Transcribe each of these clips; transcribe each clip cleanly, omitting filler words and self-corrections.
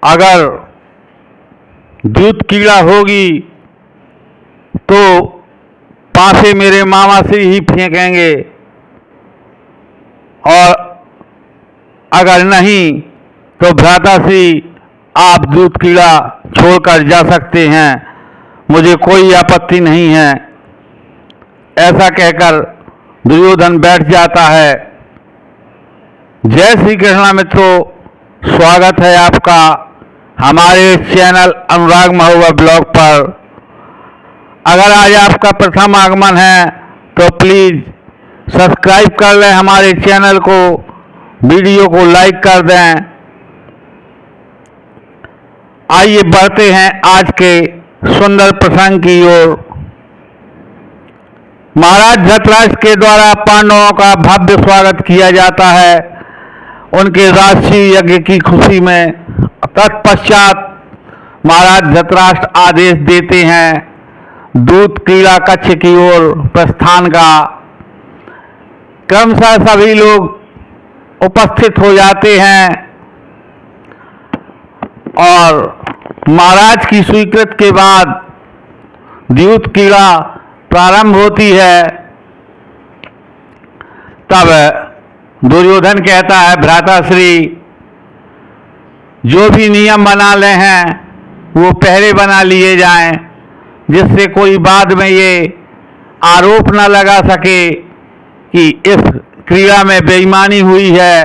अगर दूध कीड़ा होगी तो पासे मेरे मामा से ही फेंकेंगे, और अगर नहीं तो भ्राताश्री आप दूध कीड़ा छोड़कर जा सकते हैं, मुझे कोई आपत्ति नहीं है। ऐसा कहकर दुर्योधन बैठ जाता है। जय श्री कृष्ण मित्रों, स्वागत है आपका हमारे चैनल अनुराग महुआ ब्लॉग पर। अगर आज आपका प्रथम आगमन है तो प्लीज़ सब्सक्राइब कर लें हमारे चैनल को, वीडियो को लाइक कर दें। आइए बढ़ते हैं आज के सुंदर प्रसंग की ओर। महाराज धृतराष्ट्र के द्वारा पांडवों का भव्य स्वागत किया जाता है उनके राजसी यज्ञ की खुशी में। तत्पश्चात महाराज धृतराष्ट्र आदेश देते हैं दूध कीड़ा कक्ष की ओर प्रस्थान का। क्रमशः सभी लोग उपस्थित हो जाते हैं और महाराज की स्वीकृति के बाद दूध कीड़ा प्रारंभ होती है। तब दुर्योधन कहता है, भ्राताश्री जो भी नियम बना ले हैं वो पहले बना लिए जाएं, जिससे कोई बाद में ये आरोप न लगा सके कि इस क्रीड़ा में बेईमानी हुई है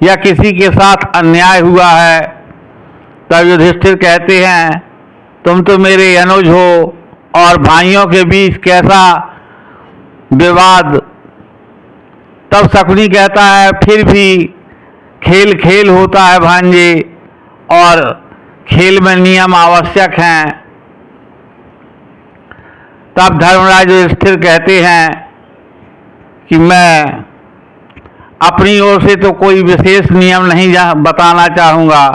या किसी के साथ अन्याय हुआ है। तब युधिष्ठिर कहते हैं, तुम तो मेरे अनुज हो और भाइयों के बीच कैसा विवाद। तब शकुनी कहता है, फिर भी खेल खेल होता है भांजे, और खेल में नियम आवश्यक हैं। तब धर्मराज युधिष्ठिर कहते हैं कि मैं अपनी ओर से तो कोई विशेष नियम नहीं बताना चाहूँगा।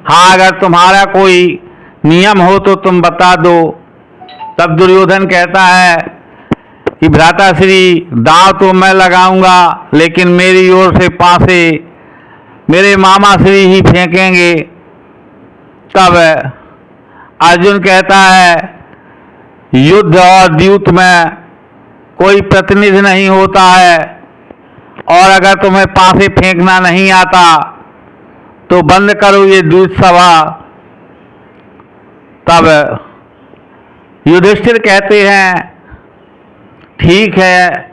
हाँ, अगर तुम्हारा कोई नियम हो तो तुम बता दो। तब दुर्योधन कहता है कि भ्राताश्री दांव तो मैं लगाऊंगा, लेकिन मेरी ओर से पासे मेरे मामा श्री ही फेंकेंगे। तब अर्जुन कहता है, युद्ध और द्यूत में कोई प्रतिनिधि नहीं होता है, और अगर तुम्हें पासे फेंकना नहीं आता तो बंद करो ये दूध सभा। तब युधिष्ठिर कहते हैं, ठीक है।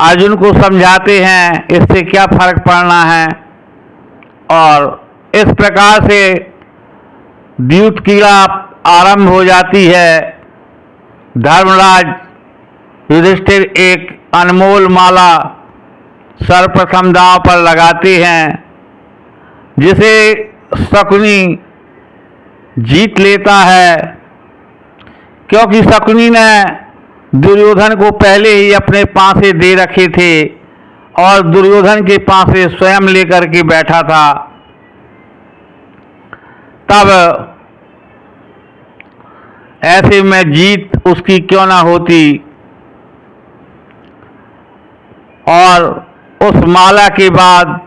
अर्जुन को समझाते हैं इससे क्या फर्क पड़ना है, और इस प्रकार से द्यूत कीड़ा आरंभ हो जाती है। धर्मराज युधिष्ठिर एक अनमोल माला सर्वप्रथम दांव पर लगाते हैं, जिसे शकुनी जीत लेता है, क्योंकि शकुनी ने दुर्योधन को पहले ही अपने पासे दे रखे थे और दुर्योधन के पासे स्वयं लेकर के बैठा था। तब ऐसे में जीत उसकी क्यों ना होती। और उस माला के बाद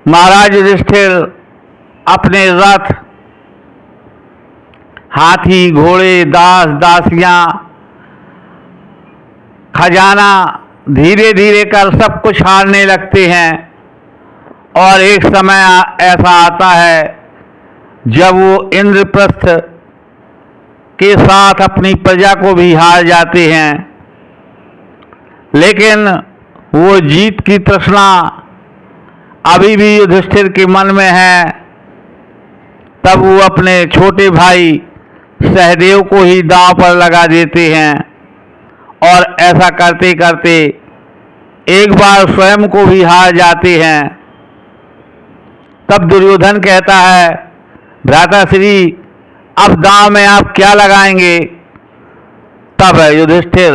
महाराज युधिष्ठिर अपने रथ, हाथी, घोड़े, दास दासियां, खजाना धीरे धीरे कर सब कुछ हारने लगते हैं। और एक समय ऐसा आता है जब वो इंद्रप्रस्थ के साथ अपनी प्रजा को भी हार जाते हैं, लेकिन वो जीत की तृष्णा अभी भी युधिष्ठिर के मन में है। तब वो अपने छोटे भाई सहदेव को ही दांव पर लगा देते हैं, और ऐसा करते करते एक बार स्वयं को भी हार जाते हैं। तब दुर्योधन कहता है, भ्राताश्री अब दांव में आप क्या लगाएंगे। तब युधिष्ठिर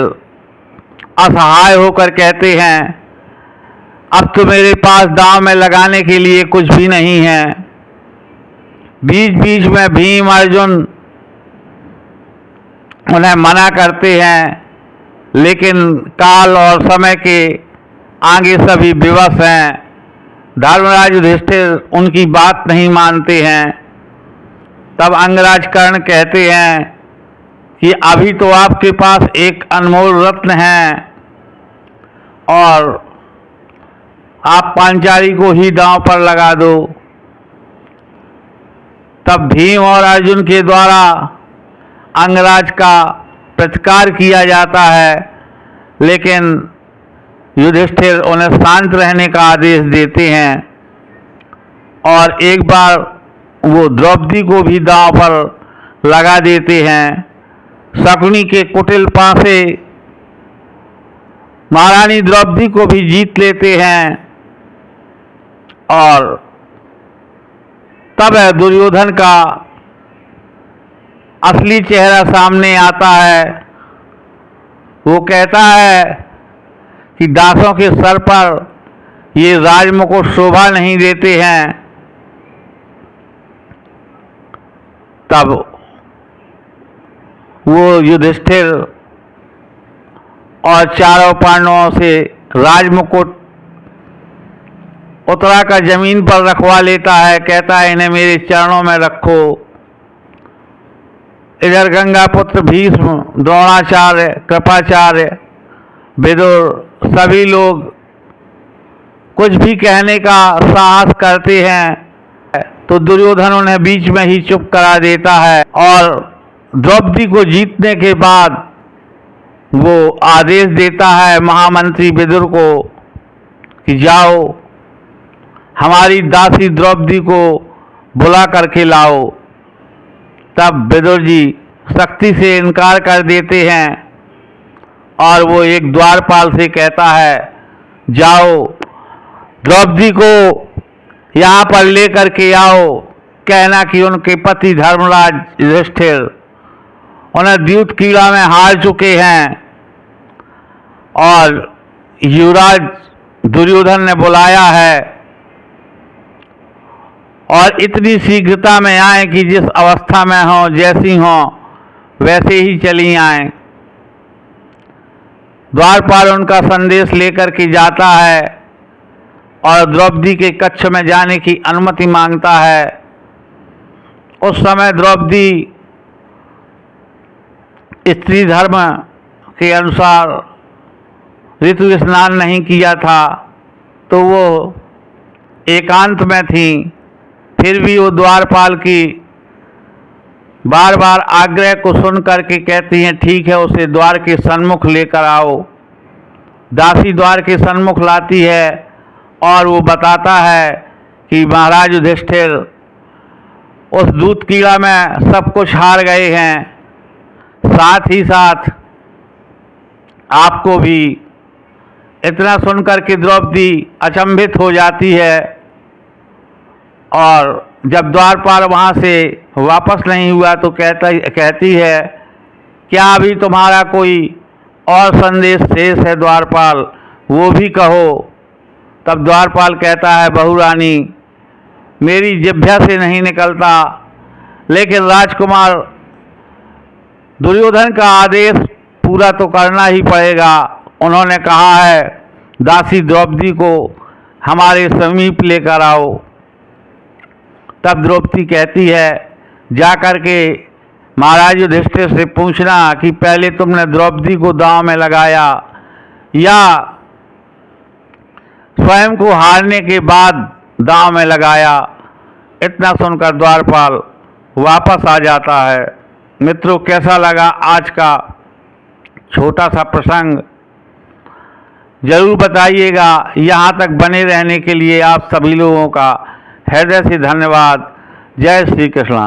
असहाय होकर कहते हैं, अब तो मेरे पास दांव में लगाने के लिए कुछ भी नहीं है। बीच बीच में भीम अर्जुन उन्हें मना करते हैं, लेकिन काल और समय के आगे सभी विवश हैं। धर्मराज युधिष्ठिर उनकी बात नहीं मानते हैं। तब अंगराज कर्ण कहते हैं कि अभी तो आपके पास एक अनमोल रत्न है और आप पांचाली को ही दांव पर लगा दो। तब भीम और अर्जुन के द्वारा अंगराज का प्रतिकार किया जाता है, लेकिन युधिष्ठिर उन्हें शांत रहने का आदेश देते हैं और एक बार वो द्रौपदी को भी दांव पर लगा देते हैं। शकुनी के कुटिल पासे महारानी द्रौपदी को भी जीत लेते हैं और तब दुर्योधन का असली चेहरा सामने आता है। वो कहता है कि दासों के सर पर ये राजमुकुट शोभा नहीं देते हैं। तब वो युधिष्ठिर और चारों पांडवों से राजमुकुट उतरा कर जमीन पर रखवा लेता है। कहता है इन्हें मेरे चरणों में रखो। इधर गंगा पुत्र भीष्म, द्रोणाचार्य, कृपाचार्य, विदुर सभी लोग कुछ भी कहने का साहस करते हैं तो दुर्योधन उन्हें बीच में ही चुप करा देता है और द्रौपदी को जीतने के बाद वो आदेश देता है महामंत्री विदुर को कि जाओ हमारी दासी द्रौपदी को बुला करके लाओ। तब विदुर जी सख्ती से इनकार कर देते हैं और वो एक द्वारपाल से कहता है जाओ द्रौपदी को यहाँ पर ले करके आओ, कहना कि उनके पति धर्मराज युधिष्ठिर उन्हें द्यूत कीड़ा में हार चुके हैं और युवराज दुर्योधन ने बुलाया है और इतनी शीघ्रता में आए कि जिस अवस्था में हों जैसी हों वैसे ही चली आए। द्वारपाल उनका संदेश लेकर के जाता है और द्रौपदी के कक्ष में जाने की अनुमति मांगता है। उस समय द्रौपदी स्त्री धर्म के अनुसार ऋतु स्नान नहीं किया था तो वो एकांत में थी। फिर भी वो द्वारपाल की बार बार आग्रह को सुन करके कहती हैं ठीक है उसे द्वार के सन्मुख लेकर आओ। दासी द्वार के सन्मुख लाती है और वो बताता है कि महाराज युधिष्ठिर उस दूत कीड़ा में सब कुछ हार गए हैं, साथ ही साथ आपको भी। इतना सुनकर के द्रौपदी अचंभित हो जाती है और जब द्वारपाल वहाँ से वापस नहीं हुआ तो कहती है क्या अभी तुम्हारा कोई और संदेश शेष है द्वारपाल, वो भी कहो। तब द्वारपाल कहता है बहुरानी मेरी जिह्वा से नहीं निकलता, लेकिन राजकुमार दुर्योधन का आदेश पूरा तो करना ही पड़ेगा। उन्होंने कहा है दासी द्रौपदी को हमारे समीप लेकर आओ। तब द्रौपदी कहती है जा कर के महाराज युधिष्ठिर से पूछना कि पहले तुमने द्रौपदी को दांव में लगाया या स्वयं को हारने के बाद दांव में लगाया। इतना सुनकर द्वारपाल वापस आ जाता है। मित्रों कैसा लगा आज का छोटा सा प्रसंग जरूर बताइएगा। यहाँ तक बने रहने के लिए आप सभी लोगों का हृदय से धन्यवाद। जय श्री कृष्ण।